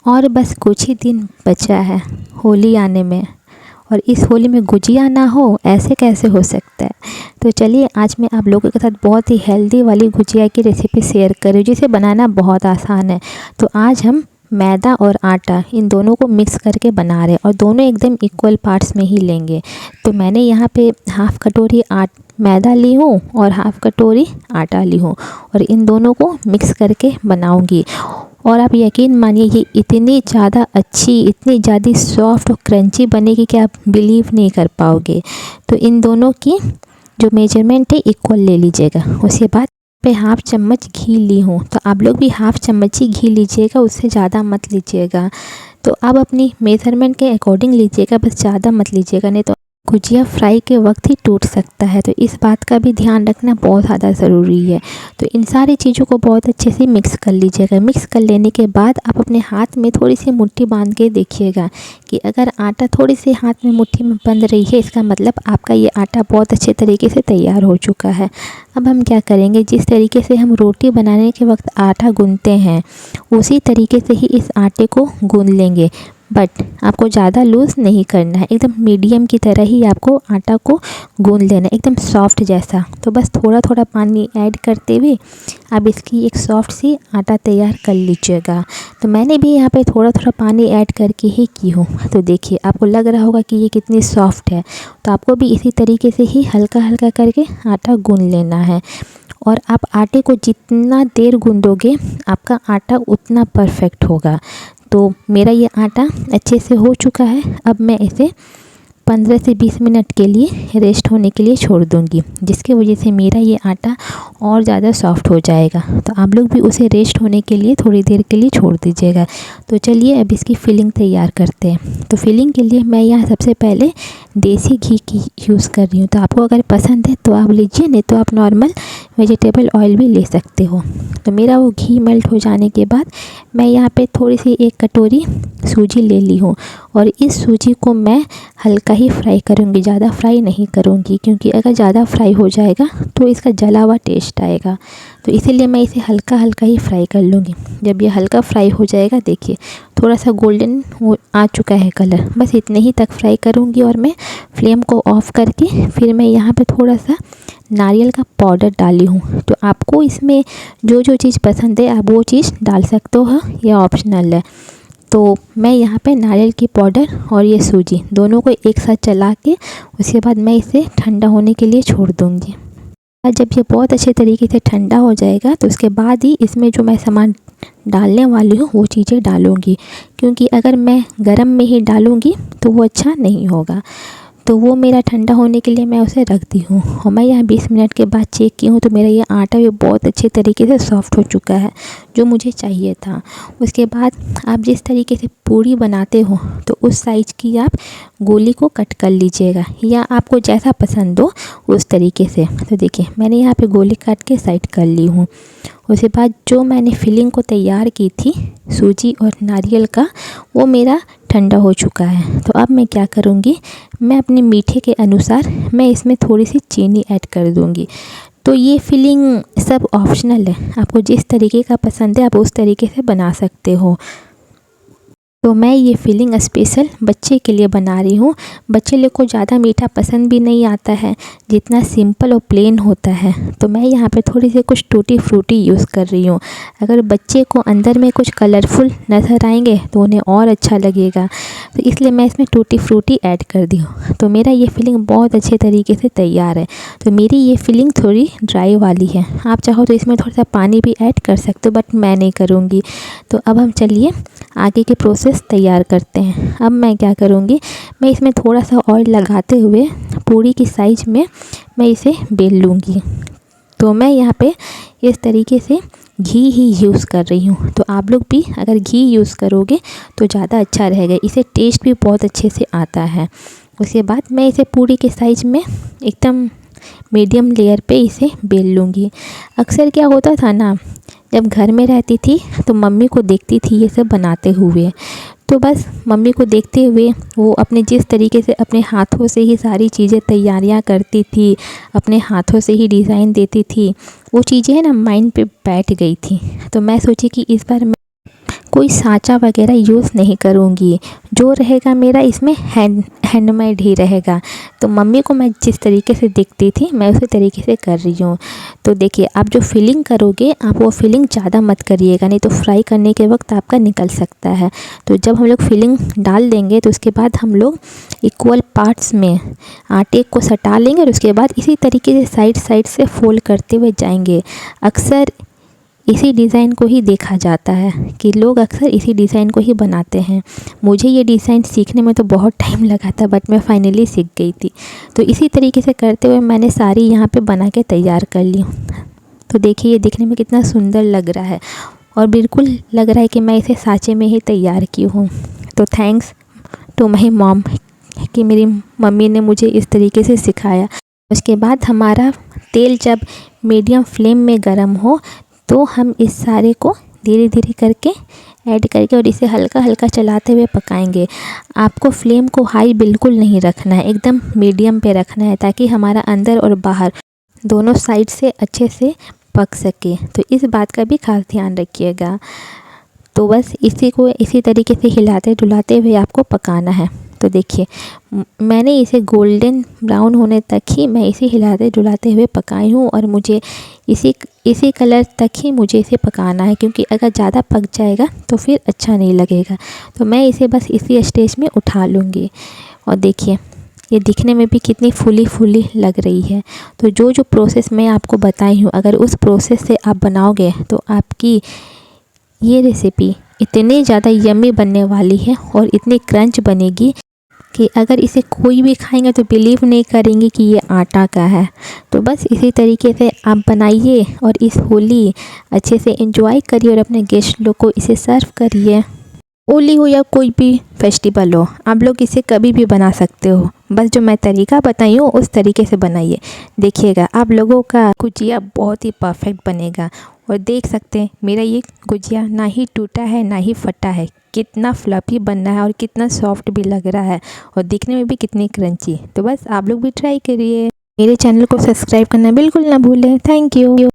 और बस कुछ ही दिन बचा है होली आने में, और इस होली में गुजिया ना हो ऐसे कैसे हो सकता है। तो चलिए आज मैं आप लोगों के साथ बहुत ही हेल्दी वाली गुजिया की रेसिपी शेयर कर रही हूँ, जिसे बनाना बहुत आसान है। तो आज हम मैदा और आटा इन दोनों को मिक्स करके बना रहे हैं, और दोनों एकदम इक्वल पार्ट्स में ही लेंगे। तो मैंने यहाँ पे हाफ़ कटोरी मैदा ली हूँ और हाफ़ कटोरी आटा ली हूँ, और इन दोनों को मिक्स करके बनाऊँगी। और आप यकीन मानिए ये इतनी ज़्यादा अच्छी, इतनी ज़्यादा सॉफ्ट और क्रंची बनेगी कि आप बिलीव नहीं कर पाओगे। तो इन दोनों की जो मेजरमेंट है इक्वल ले लीजिएगा। उसके बाद पे हाफ़ चम्मच घी ली हूँ, तो आप लोग भी हाफ़ चम्मच ही घी लीजिएगा, उससे ज़्यादा मत लीजिएगा। तो आप अपनी मेजरमेंट के अकॉर्डिंग लीजिएगा, बस ज़्यादा मत लीजिएगा, नहीं तो गुजिया फ्राई के वक्त ही टूट सकता है। तो इस बात का भी ध्यान रखना बहुत ज़्यादा ज़रूरी है। तो इन सारी चीज़ों को बहुत अच्छे से मिक्स कर लीजिएगा। मिक्स कर लेने के बाद आप अपने हाथ में थोड़ी सी मुट्ठी बांध के देखिएगा कि अगर आटा थोड़ी सी हाथ में मुट्ठी में बंध रही है, इसका मतलब आपका ये आटा बहुत अच्छे तरीके से तैयार हो चुका है। अब हम क्या करेंगे, जिस तरीके से हम रोटी बनाने के वक्त आटा गूँथते हैं उसी तरीके से ही इस आटे को गूँथ लेंगे। बट आपको ज़्यादा लूज़ नहीं करना है, एकदम मीडियम की तरह ही आपको आटा को गूँथ लेना है, एकदम सॉफ्ट जैसा। तो बस थोड़ा थोड़ा पानी ऐड करते हुए अब इसकी एक सॉफ्ट सी आटा तैयार कर लीजिएगा। तो मैंने भी यहाँ पे थोड़ा थोड़ा पानी ऐड करके ही की हूँ। तो देखिए आपको लग रहा होगा कि ये कितनी सॉफ्ट है। तो आपको भी इसी तरीके से ही हल्का हल्का करके आटा गूँथ लेना है। और आप आटे को जितना देर गूँथोगे आपका आटा उतना परफेक्ट होगा। तो मेरा ये आटा अच्छे से हो चुका है। अब मैं इसे 15 से 20 मिनट के लिए रेस्ट होने के लिए छोड़ दूंगी, जिसकी वजह से मेरा ये आटा और ज़्यादा सॉफ्ट हो जाएगा। तो आप लोग भी उसे रेस्ट होने के लिए थोड़ी देर के लिए छोड़ दीजिएगा। तो चलिए अब इसकी फिलिंग तैयार करते हैं। तो फिलिंग के लिए मैं यहाँ सबसे पहले देसी घी की यूज़ कर रही हूँ। तो आपको अगर पसंद है तो आप लीजिए, नहीं तो आप नॉर्मल वेजिटेबल ऑयल भी ले सकते हो। तो मेरा वो घी मेल्ट हो जाने के बाद मैं यहाँ पे थोड़ी सी 1 कटोरी सूजी ले ली हूँ, और इस सूजी को मैं हल्का ही फ्राई करूँगी, ज़्यादा फ्राई नहीं करूँगी, क्योंकि अगर ज़्यादा फ्राई हो जाएगा तो इसका जला हुआ टेस्ट आएगा। तो इसीलिए मैं इसे हल्का हल्का ही फ्राई कर लूँगी। जब ये हल्का फ्राई हो जाएगा, देखिए थोड़ा सा गोल्डन हो आ चुका है कलर, बस इतने ही तक फ्राई करूँगी। और मैं फ्लेम को ऑफ़ करके फिर मैं यहाँ पे थोड़ा सा नारियल का पाउडर डाली हूँ। तो आपको इसमें जो जो चीज़ पसंद है आप वो चीज़ डाल सकते हो, ये ऑप्शनल है। तो मैं यहाँ पे नारियल की पाउडर और ये सूजी दोनों को एक साथ चला के उसके बाद मैं इसे ठंडा होने के लिए छोड़ दूँगी। और जब ये बहुत अच्छे तरीके से ठंडा हो जाएगा तो उसके बाद ही इसमें जो मैं सामान डालने वाली हूँ वो चीज़ें डालूँगी, क्योंकि अगर मैं गरम में ही डालूँगी तो वो अच्छा नहीं होगा। तो वो मेरा ठंडा होने के लिए मैं उसे रख दी हूँ, और मैं यहाँ 20 मिनट के बाद चेक की हूँ तो मेरा ये आटा भी बहुत अच्छे तरीके से सॉफ्ट हो चुका है, जो मुझे चाहिए था। उसके बाद आप जिस तरीके से पूरी बनाते हो तो उस साइज़ की आप गोली को कट कर लीजिएगा, या आपको जैसा पसंद हो उस तरीके से। तो देखिए मैंने यहाँ पे गोली काट के साइड कर ली हूँ। उसके बाद जो मैंने फिलिंग को तैयार की थी सूजी और नारियल का, वो मेरा ठंडा हो चुका है। तो अब मैं क्या करूँगी, मैं अपने मीठे के अनुसार मैं इसमें थोड़ी सी चीनी ऐड कर दूँगी। तो ये फिलिंग सब ऑप्शनल है, आपको जिस तरीके का पसंद है आप उस तरीके से बना सकते हो। तो मैं ये फिलिंग स्पेशल बच्चे के लिए बना रही हूँ। बच्चे लोग को ज़्यादा मीठा पसंद भी नहीं आता है, जितना सिंपल और प्लेन होता है। तो मैं यहाँ पे थोड़ी सी कुछ टूटी फ्रूटी यूज़ कर रही हूँ। अगर बच्चे को अंदर में कुछ कलरफुल नज़र आएंगे तो उन्हें और अच्छा लगेगा, तो इसलिए मैं इसमें टूटी फ्रूटी ऐड कर दी हूँ। तो मेरा ये फिलिंग बहुत अच्छे तरीके से तैयार है। तो मेरी ये फिलिंग थोड़ी ड्राई वाली है, आप चाहो तो इसमें थोड़ा सा पानी भी ऐड कर सकते हो, बट मैं नहीं करूँगी। तो अब हम चलिए आगे के प्रोसेस तैयार करते हैं। अब मैं क्या करूँगी, मैं इसमें थोड़ा सा ऑयल लगाते हुए पूरी की साइज़ में मैं इसे बेल लूँगी। तो मैं यहाँ पे इस तरीके से घी ही यूज़ कर रही हूँ। तो आप लोग भी अगर घी यूज़ करोगे तो ज़्यादा अच्छा रहेगा, इसे टेस्ट भी बहुत अच्छे से आता है। उसके बाद मैं इसे पूरी के साइज़ में एकदम मीडियम लेयर पे इसे बेल लूँगी। अक्सर क्या होता था ना, जब घर में रहती थी तो मम्मी को देखती थी ये सब बनाते हुए, तो बस मम्मी को देखते हुए वो अपने जिस तरीके से अपने हाथों से ही सारी चीज़ें तैयारियां करती थी, अपने हाथों से ही डिज़ाइन देती थी, वो चीज़ें है ना माइंड पे बैठ गई थी। तो मैं सोची कि इस बार मैं कोई साँचा वगैरह यूज़ नहीं करूँगी। जो रहेगा मेरा इसमें हैंडमेड ही रहेगा। तो मम्मी को मैं जिस तरीके से दिखती थी मैं उसी तरीके से कर रही हूँ। तो देखिए, आप जो फिलिंग करोगे आप वो फिलिंग ज़्यादा मत करिएगा, नहीं तो फ्राई करने के वक्त आपका निकल सकता है। तो जब हम लोग फिलिंग डाल देंगे तो उसके बाद हम लोग इक्वल पार्ट्स में आटे को सटा लेंगे और उसके बाद इसी तरीके से साइड साइड से फोल्ड करते हुए जाएंगे। अक्सर इसी डिज़ाइन को ही देखा जाता है कि लोग अक्सर इसी डिज़ाइन को ही बनाते हैं। मुझे ये डिज़ाइन सीखने में तो बहुत टाइम लगा था, बट मैं फाइनली सीख गई थी। तो इसी तरीके से करते हुए मैंने सारी यहाँ पे बना के तैयार कर ली। तो देखिए, ये दिखने में कितना सुंदर लग रहा है और बिल्कुल लग रहा है कि मैं इसे साँचे में ही तैयार की हूँ। तो थैंक्स टू माई मॉम कि मेरी मम्मी ने मुझे इस तरीके से सिखाया। उसके बाद हमारा तेल जब मीडियम फ्लेम में गर्म हो तो हम इस सारे को धीरे धीरे करके ऐड करके और इसे हल्का हल्का चलाते हुए पकाएंगे। आपको फ्लेम को हाई बिल्कुल नहीं रखना है, एकदम मीडियम पे रखना है ताकि हमारा अंदर और बाहर दोनों साइड से अच्छे से पक सके। तो इस बात का भी खास ध्यान रखिएगा। तो बस इसी को इसी तरीके से हिलाते डुलाते हुए आपको पकाना है। तो देखिए, मैंने इसे गोल्डन ब्राउन होने तक ही मैं इसे हिलाते डुलाते हुए पकाई हूँ और मुझे इसी कलर तक ही मुझे इसे पकाना है, क्योंकि अगर ज़्यादा पक जाएगा तो फिर अच्छा नहीं लगेगा। तो मैं इसे बस इसी स्टेज में उठा लूँगी। और देखिए, ये दिखने में भी कितनी फूली फूली लग रही है। तो जो प्रोसेस मैं आपको बताई हूँ, अगर उस प्रोसेस से आप बनाओगे तो आपकी ये रेसिपी इतनी ज़्यादा यम्मी बनने वाली है और इतनी क्रंच बनेगी कि अगर इसे कोई भी खाएंगे तो बिलीव नहीं करेंगे कि ये आटा का है। तो बस इसी तरीके से आप बनाइए और इस होली अच्छे से एंजॉय करिए और अपने गेस्ट लोग को इसे सर्व करिए। होली हो या कोई भी फेस्टिवल हो, आप लोग इसे कभी भी बना सकते हो। बस जो मैं तरीका बताई हूँ उस तरीके से बनाइए, देखिएगा आप लोगों का गुजिया बहुत ही परफेक्ट बनेगा। और देख सकते हैं मेरा ये गुजिया ना ही टूटा है ना ही फटा है, कितना फ्लफी बनना है और कितना सॉफ्ट भी लग रहा है और दिखने में भी कितनी क्रंची। तो बस आप लोग भी ट्राई करिए। मेरे चैनल को सब्सक्राइब करना बिल्कुल ना भूलें। Thank you.